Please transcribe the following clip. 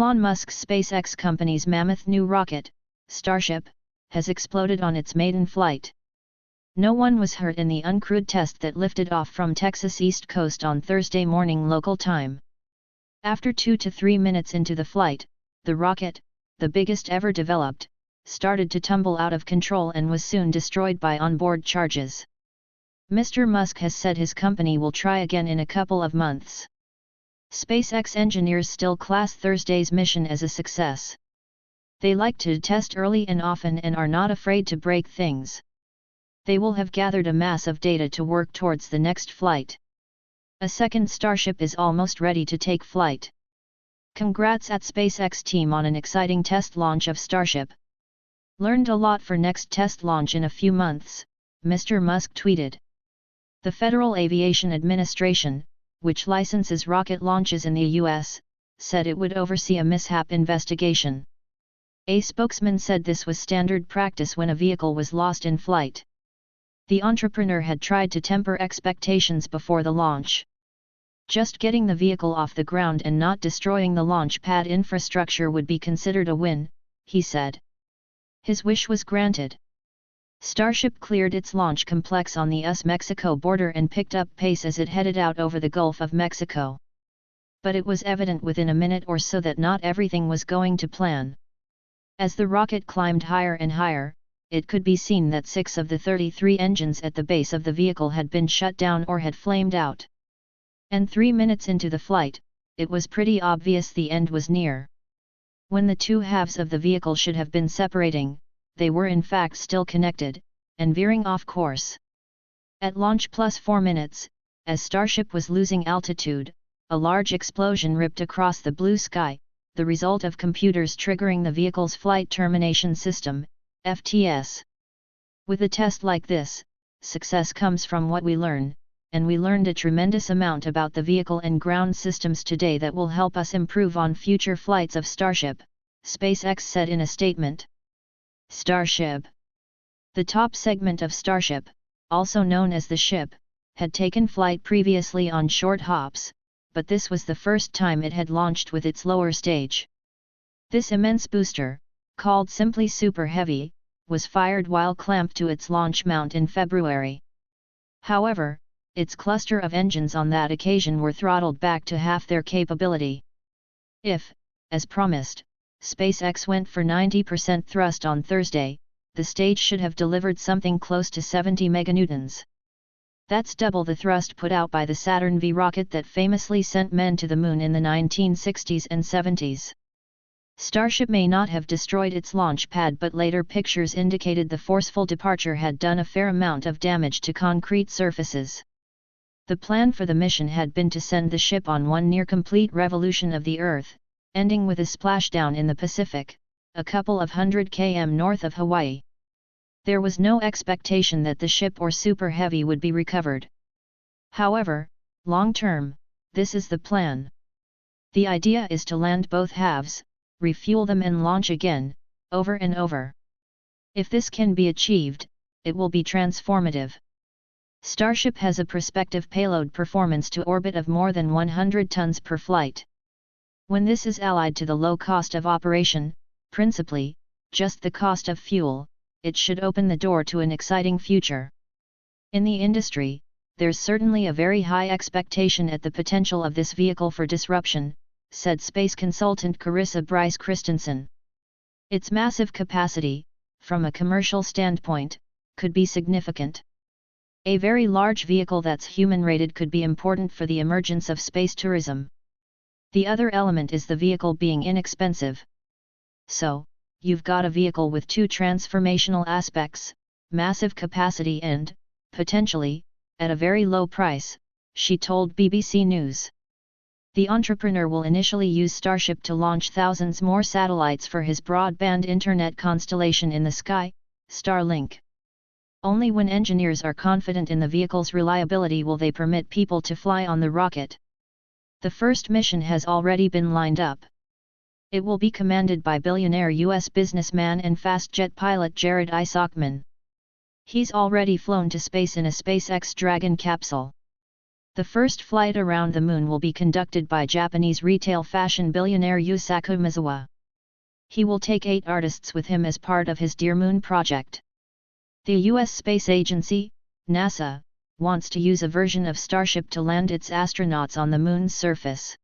Elon Musk's SpaceX company's mammoth new rocket, Starship, has exploded on its maiden flight. No one was hurt in the uncrewed test that lifted off from Texas East Coast on Thursday morning local time. After 2 to 3 minutes into the flight, the rocket, the biggest ever developed, started to tumble out of control and was soon destroyed by onboard charges. Mr. Musk has said his company will try again in a couple of months. SpaceX engineers still class Thursday's mission as a success. They like to test early and often and are not afraid to break things. They will have gathered a mass of data to work towards the next flight. A second Starship is almost ready to take flight. Congrats at SpaceX team on an exciting test launch of Starship. Learned a lot for next test launch in a few months, Mr. Musk tweeted. The Federal Aviation Administration, which licenses rocket launches in the U.S., said it would oversee a mishap investigation. A spokesman said this was standard practice when a vehicle was lost in flight. The entrepreneur had tried to temper expectations before the launch. Just getting the vehicle off the ground and not destroying the launch pad infrastructure would be considered a win, he said. His wish was granted. Starship cleared its launch complex on the US-Mexico border and picked up pace as it headed out over the Gulf of Mexico. But it was evident within a minute or so that not everything was going to plan. As the rocket climbed higher and higher, it could be seen that 6 of the 33 engines at the base of the vehicle had been shut down or had flamed out. And 3 minutes into the flight, it was pretty obvious the end was near. When the two halves of the vehicle should have been separating, they were in fact still connected, and veering off course. At launch plus 4 minutes, as Starship was losing altitude, a large explosion ripped across the blue sky, the result of computers triggering the vehicle's Flight Termination System, FTS. With a test like this, success comes from what we learn, and we learned a tremendous amount about the vehicle and ground systems today that will help us improve on future flights of Starship, SpaceX said in a statement. Starship. The top segment of Starship, also known as the ship, had taken flight previously on short hops, but this was the first time it had launched with its lower stage. This immense booster, called simply Super Heavy, was fired while clamped to its launch mount in February. However, its cluster of engines on that occasion were throttled back to half their capability. If, as promised, SpaceX went for 90% thrust on Thursday, the stage should have delivered something close to 70 meganewtons. That's double the thrust put out by the Saturn V rocket that famously sent men to the moon in the 1960s and 70s. Starship may not have destroyed its launch pad, but later pictures indicated the forceful departure had done a fair amount of damage to concrete surfaces. The plan for the mission had been to send the ship on one near-complete revolution of the Earth, ending with a splashdown in the Pacific, a couple of 100 km north of Hawaii. There was no expectation that the ship or Super Heavy would be recovered. However, long-term, this is the plan. The idea is to land both halves, refuel them and launch again, over and over. If this can be achieved, it will be transformative. Starship has a prospective payload performance to orbit of more than 100 tons per flight. When this is allied to the low cost of operation, principally, just the cost of fuel, it should open the door to an exciting future. In the industry, there's certainly a very high expectation at the potential of this vehicle for disruption, said space consultant Carissa Bryce Christensen. Its massive capacity, from a commercial standpoint, could be significant. A very large vehicle that's human-rated could be important for the emergence of space tourism. The other element is the vehicle being inexpensive. So, you've got a vehicle with two transformational aspects, massive capacity and, potentially, at a very low price, she told BBC News. The entrepreneur will initially use Starship to launch thousands more satellites for his broadband internet constellation in the sky, Starlink. Only when engineers are confident in the vehicle's reliability will they permit people to fly on the rocket. The first mission has already been lined up. It will be commanded by billionaire U.S. businessman and fast jet pilot Jared Isaacman. He's already flown to space in a SpaceX Dragon capsule. The first flight around the moon will be conducted by Japanese retail fashion billionaire Yusaku Mizuwa. He will take 8 artists with him as part of his Dear Moon project. The U.S. space agency, NASA, wants to use a version of Starship to land its astronauts on the moon's surface.